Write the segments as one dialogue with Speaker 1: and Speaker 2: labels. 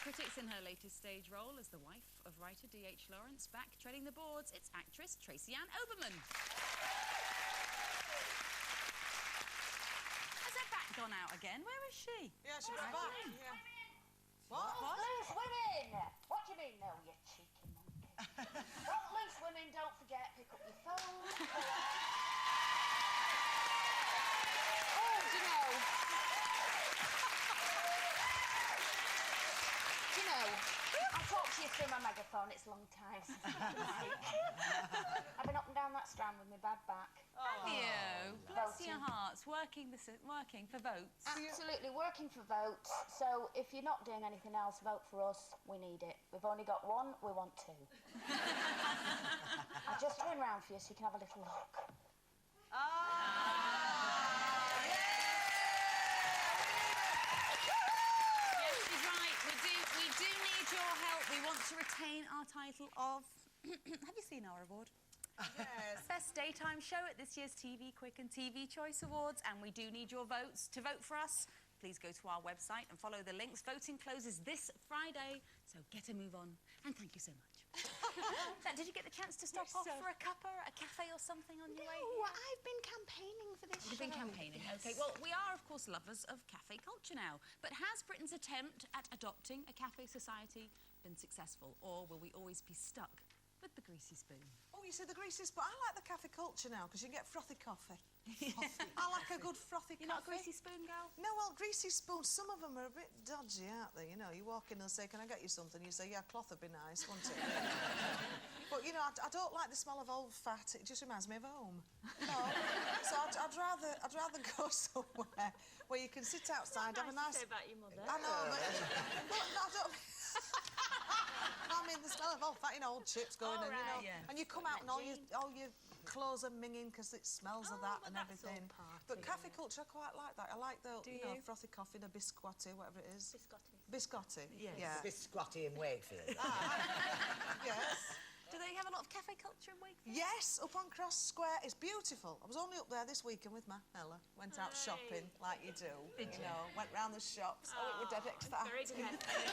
Speaker 1: critics in her latest stage role as the wife of writer D.H. Lawrence. Back treading the boards, it's actress Tracy-Ann Oberman. Has her back gone out again? Where is she?
Speaker 2: Yeah, she's back. Yeah.
Speaker 3: What? Loose women! What do you mean, no, you cheeky monkey? Don't loose women, don't forget, pick up your phone. Oh, do you know, I'll talk to you through my megaphone, it's a long time since I've been up and down that strand with my bad back.
Speaker 1: Have you? Bless
Speaker 3: Voting.
Speaker 1: your hearts. Working for votes.
Speaker 3: Absolutely, working for votes. So if you're not doing anything else, vote for us. We need it. We've only got one, we want two. I'll just turn round for you so you can have a little look.
Speaker 1: Yes, she's right. We do need your help. We want to retain our title of... Have you seen our award?
Speaker 2: Yes.
Speaker 1: Best daytime show at this year's TV Quick and TV Choice Awards, and we do need your votes. To vote for us, please go to our website and follow the links. Voting closes this Friday, so get a move on. And thank you so much. Now, did you get the chance to stop off for a cuppa, a cafe or something on your way?
Speaker 4: No, I've been campaigning for this
Speaker 1: You've been campaigning, OK. Well, we are, of course, lovers of cafe culture now. But has Britain's attempt at adopting a cafe society been successful, or will we always be stuck with the greasy spoon?
Speaker 2: Oh, you said the greasy spoon. I like the cafe culture now because you get frothy coffee. I like a good frothy
Speaker 1: You're
Speaker 2: coffee.
Speaker 1: not a greasy spoon girl?
Speaker 2: No, well, greasy spoons, some of them are a bit dodgy, aren't they? You know, you walk in and say, can I get you something? You say, yeah, cloth would be nice, wouldn't it? But, you know, I don't like the smell of old fat. It just reminds me of home. No. So I'd rather go somewhere where you can sit outside, have a nice...
Speaker 4: to say about your mother.
Speaker 2: I know, but I don't... I mean, the smell of old fat, you know, old chips going in, you know.
Speaker 1: Yeah.
Speaker 2: And you come out and all your clothes are minging because it smells of that and everything. But cafe culture, I quite like that. I like the, you know, frothy coffee, the biscotti, whatever it is.
Speaker 4: Biscotti.
Speaker 2: Biscotti,
Speaker 1: Yes.
Speaker 2: yeah.
Speaker 5: Biscotti in Wakefield.
Speaker 2: Yes.
Speaker 1: Do they have a lot of cafe culture in Wakefield?
Speaker 2: Yes, up on Cross Square. It's beautiful. I was only up there this weekend with my Ella. Went out shopping, like you do.
Speaker 1: Did you?
Speaker 2: Know, went round the shops. Oh, it was dead exciting.
Speaker 4: Very domestic.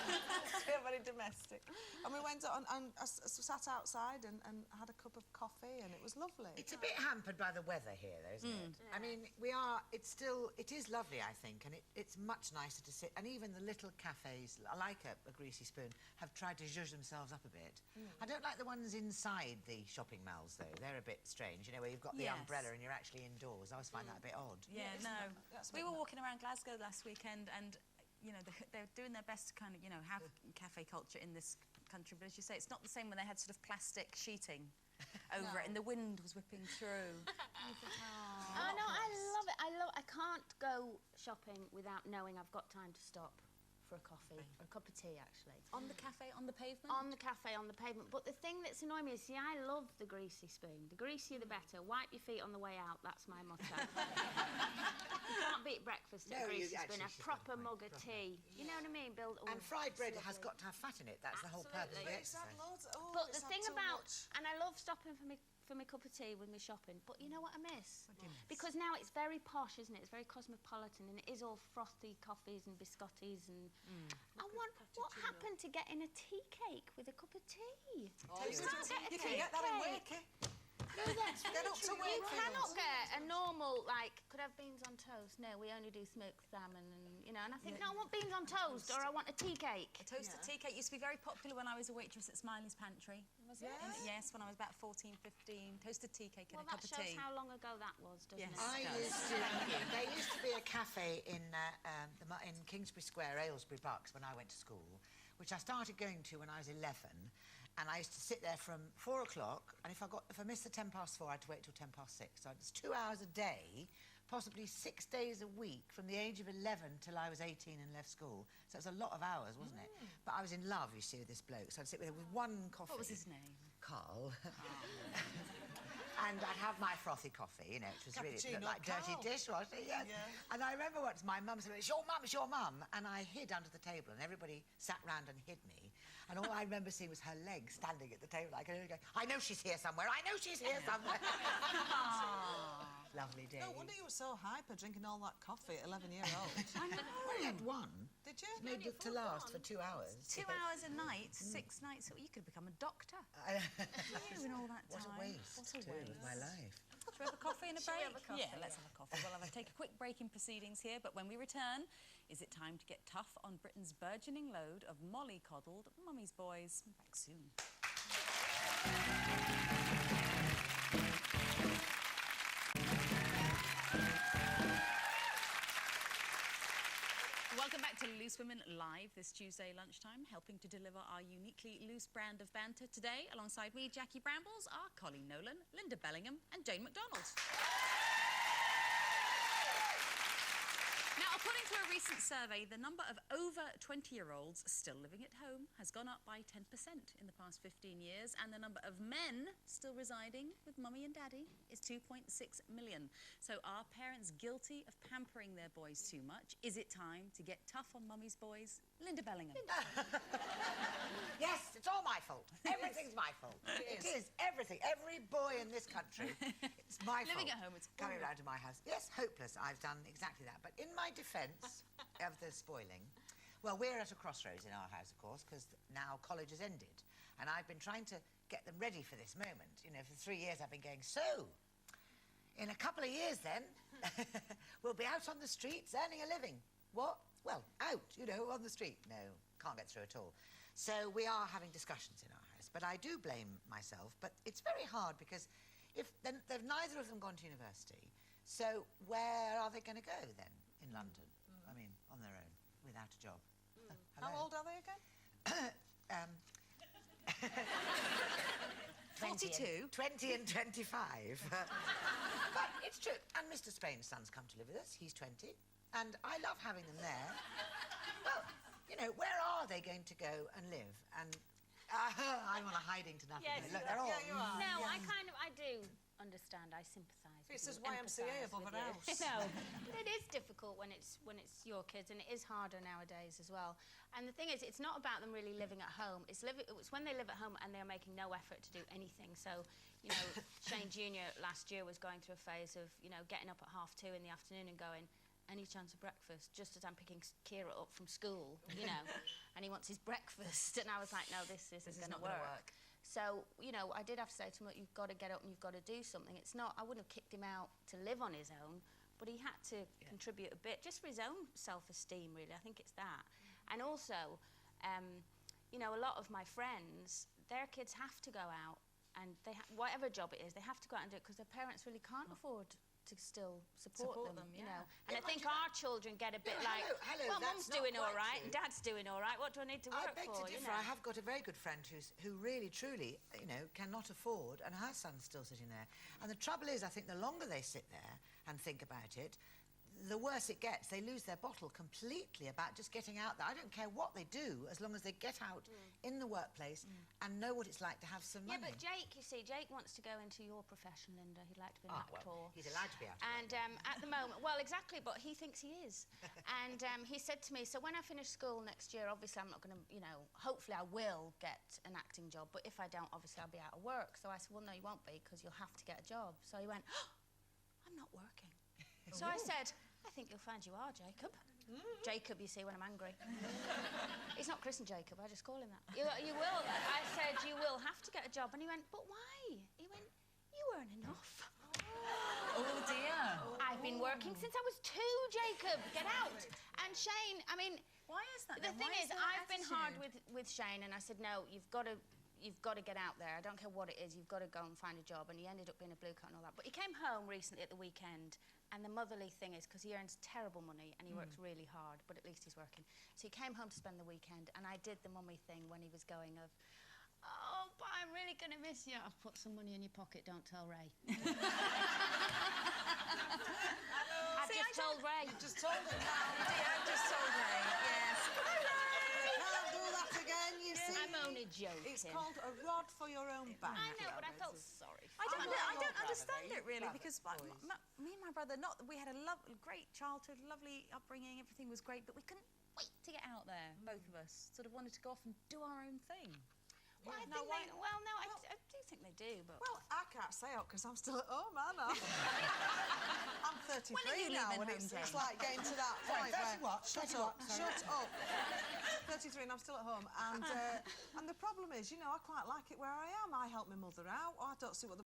Speaker 2: Very domestic. And we went on and I sat outside and had a cup of coffee and it was lovely.
Speaker 5: It's a bit hampered by the weather here, though, isn't it?
Speaker 4: Yeah.
Speaker 5: I mean, it is lovely, I think, and it's much nicer to sit. And even the little cafes, I like a greasy spoon, have tried to zhuzh themselves up a bit. I don't like the ones inside the shopping malls, though. They're a bit strange, you know, where you've got the umbrella and you're actually indoors. I always find that a bit odd.
Speaker 1: Yeah, no. We were walking around Glasgow last weekend and, you know, they're doing their best to kind of, you know, have cafe culture in this country. But as you say, it's not the same when they had sort of plastic sheeting over it and the wind was whipping through.
Speaker 4: Oh, no, I love it. I can't go shopping without knowing I've got time to stop for a coffee, or a cup of tea, actually.
Speaker 1: On the cafe, on the pavement?
Speaker 4: On the cafe, on the pavement. But the thing that's annoying me is, see, I love the greasy spoon. The greasier the better. Wipe your feet on the way out, that's my motto. You can't beat breakfast at a greasy spoon. A proper mug of tea. You know what I mean?
Speaker 5: And fried bread has got to have fat in it. That's the whole purpose of the exercise.
Speaker 4: But the thing about... And I love stopping for my cup of tea with me shopping, but you know what I miss?
Speaker 1: What do you miss?
Speaker 4: Because now it's very posh, isn't it? It's very cosmopolitan, and it is all frothy coffees and biscottis and... I want... What happened to getting a tea cake with a cup of tea?
Speaker 2: Oh, you can get that in Wakey.
Speaker 4: No, that's
Speaker 2: Get up to
Speaker 4: You
Speaker 2: Wakefield.
Speaker 4: cannot get a normal, like, could I have beans on toast? No, we only do smoked salmon and, you know, and I think, no, I want beans on toast or I want a tea cake.
Speaker 1: A toasted tea cake used to be very popular when I was a waitress at Smiley's Pantry. Was it?
Speaker 2: Yes.
Speaker 1: Yes, when I was about 14, 15. Toasted tea cake and
Speaker 4: Well,
Speaker 1: a cup
Speaker 4: that
Speaker 1: of
Speaker 4: shows
Speaker 1: tea.
Speaker 4: how long ago that was, doesn't
Speaker 1: Yes.
Speaker 4: it?
Speaker 5: There used to be a cafe in Kingsbury Square, Aylesbury Bucks, when I went to school, which I started going to when I was 11, and I used to sit there from 4 o'clock, and if I missed the 4:10, I had to wait till 6:10. So it's 2 hours a day, possibly 6 days a week, from the age of 11 till I was 18 and left school. So it was a lot of hours, wasn't it? But I was in love, you see, with this bloke, so I'd sit with him with one coffee.
Speaker 1: What was his name?
Speaker 5: Carl. And I'd have my frothy coffee, you know, which was really
Speaker 2: Cappuccino,
Speaker 5: like dirty
Speaker 2: Carl.
Speaker 5: dishwasher, yes.
Speaker 2: Yeah.
Speaker 5: And I remember once my mum said, it's your mum, and I hid under the table and everybody sat round and hid me. And all I remember seeing was her legs standing at the table. I could only go, I know she's here somewhere. I know she's here somewhere. Lovely day.
Speaker 2: No wonder you were so hyper drinking all that coffee at 11-year-old.
Speaker 5: I know. I had one.
Speaker 2: Did you?
Speaker 5: It made it to last for 2 hours.
Speaker 1: 2 hours a night, 6 nights. You could become a doctor. You in all that
Speaker 5: What
Speaker 1: time.
Speaker 5: a waste,
Speaker 1: What a
Speaker 5: too,
Speaker 1: waste.
Speaker 5: of my life.
Speaker 1: Should we have a coffee and a
Speaker 3: Shall
Speaker 1: break?
Speaker 3: we have a coffee?
Speaker 1: Yeah, let's have a coffee. We'll take a quick break in proceedings here, but when we return, is it time to get tough on Britain's burgeoning load of molly-coddled mummy's boys? Back soon. Welcome back to Loose Women Live this Tuesday lunchtime, helping to deliver our uniquely loose brand of banter today. Alongside me, Jackie Brambles, are Colleen Nolan, Linda Bellingham and Jane McDonald. Now, according to a recent survey, the number of over 20-year-olds still living at home has gone up by 10% in the past 15 years, and the number of men still residing with mummy and daddy is 2.6 million. So are parents guilty of pampering their boys too much? Is it time to get tough on mummy's boys? Linda Bellingham.
Speaker 5: Yes, it's all my fault. Everything's my fault. It is everything. Every boy in this country, it's my fault.
Speaker 1: Living at home, it's
Speaker 5: coming
Speaker 1: horrible.
Speaker 5: round to my house. Yes, hopeless. I've done exactly that. But in my defence of the spoiling, well, we're at a crossroads in our house, of course, because now college has ended, and I've been trying to get them ready for this moment. You know, for 3 years I've been going, so, in a couple of years then, we'll be out on the streets earning a living. What? Well, out, you know, on the street. No, can't get through at all. So we are having discussions in our house, but I do blame myself. But it's very hard because if they've neither of them gone to university, so where are they going to go then in London? I mean, on their own, without a job.
Speaker 2: How old are they again?
Speaker 1: 42.
Speaker 5: 20 and 25. But it's true. And Mr. Spain's son's come to live with us. He's 20. And I love having them there. Well, you know, where are they going to go and live? And I'm on a hiding to nothing.
Speaker 4: Yes,
Speaker 5: Look, they're all...
Speaker 2: yeah, you are.
Speaker 4: No, I do understand. I sympathise.
Speaker 2: It
Speaker 4: with
Speaker 2: says
Speaker 4: you,
Speaker 2: YMCA
Speaker 4: empathise
Speaker 2: above
Speaker 4: with
Speaker 2: an
Speaker 4: you.
Speaker 2: house.
Speaker 4: No, but it is difficult when it's your kids, and it is harder nowadays as well. And the thing is, it's not about them really living at home. It's when they live at home and they're making no effort to do anything. So, you know, Shane Jr. last year was going through a phase of, you know, getting up at 2:30 in the afternoon and going, any chance of breakfast, just as I'm picking Kira up from school, you know, and he wants his breakfast. And I was like, no, this isn't going to work. So, you know, I did have to say to him, look, you've got to get up and you've got to do something. It's not, I wouldn't have kicked him out to live on his own, but he had to contribute a bit, just for his own self-esteem, really. I think it's that. And also, you know, a lot of my friends, their kids have to go out, and whatever job it is, they have to go out and do it because their parents really can't afford to still support them, you know. And I think our children get a bit like,
Speaker 5: hello,
Speaker 4: well, Mum's
Speaker 5: that's not
Speaker 4: doing all
Speaker 5: quite
Speaker 4: right,
Speaker 5: true.
Speaker 4: and Dad's doing all right, what do I need to work
Speaker 5: I beg
Speaker 4: for,
Speaker 5: to
Speaker 4: you
Speaker 5: differ.
Speaker 4: know?
Speaker 5: I have got a very good friend who really, truly, you know, cannot afford, and her son's still sitting there. And the trouble is, I think the longer they sit there and think about it, the worse it gets. They lose their bottle completely about just getting out there. I don't care what they do, as long as they get out in the workplace and know what it's like to have some money.
Speaker 4: Yeah, but Jake, you see, Jake wants to go into your profession, Linda. He'd like to be an actor.
Speaker 5: Well, he's allowed to be out.
Speaker 4: And at the moment, well, exactly, but he thinks he is. And he said to me, so when I finish school next year, obviously I'm not going to, you know, hopefully I will get an acting job, but if I don't, obviously I'll be out of work. So I said, well, no, you won't be, because you'll have to get a job. So he went, oh, I'm not working. So I said, I think you'll find you are, Jacob. Jacob, you see, when I'm angry. He's not christened Jacob, I just call him that. You will. I said, you will have to get a job. And he went, but why? He went, you earn enough.
Speaker 1: Oh, dear.
Speaker 4: I've been working since I was 2, Jacob. Get out. And Shane, I mean...
Speaker 1: Why is that?
Speaker 4: The thing is, I've been hard with Shane, and I said, no, you've got to get out there. I don't care what it is. You've got to go and find a job. And he ended up being a blue coat and all that. But he came home recently at the weekend, and the motherly thing is, because he earns terrible money and he works really hard, but at least he's working. So he came home to spend the weekend, and I did the mummy thing when he was going of, oh, but I'm really going to miss you. I've put some money in your pocket, don't tell Ray. I've just told Ray.
Speaker 2: You just told him now. I've just told Ray, yes. Can't do that again, you see.
Speaker 4: I'm only joking.
Speaker 2: It's called a rod for your own back.
Speaker 4: I know, but I felt sorry for
Speaker 1: I don't,
Speaker 2: I'm not
Speaker 1: I don't
Speaker 2: your
Speaker 1: understand
Speaker 2: brother,
Speaker 1: it really,
Speaker 2: brother,
Speaker 1: because
Speaker 2: boys.
Speaker 1: me and my brother, we had a great childhood, lovely upbringing, everything was great, but we couldn't wait to get out there, both of us. Sort of wanted to go off and do our own thing.
Speaker 4: Well, I
Speaker 1: No,
Speaker 4: think
Speaker 1: I do think they do, but...
Speaker 2: Well, I can't say out because I'm still at home, aren't I? I'm 33
Speaker 1: When are you
Speaker 2: now,
Speaker 1: leaving
Speaker 2: and it's
Speaker 1: home, Jane?
Speaker 2: like getting to that
Speaker 5: Sorry,
Speaker 2: point
Speaker 5: 30
Speaker 2: where...
Speaker 5: what?
Speaker 2: Shut
Speaker 5: 30
Speaker 2: up,
Speaker 5: what? Sorry.
Speaker 2: shut up. 33 and I'm still at home, and the problem is, you know, I quite like it where I am. I help my mother out. I don't see what the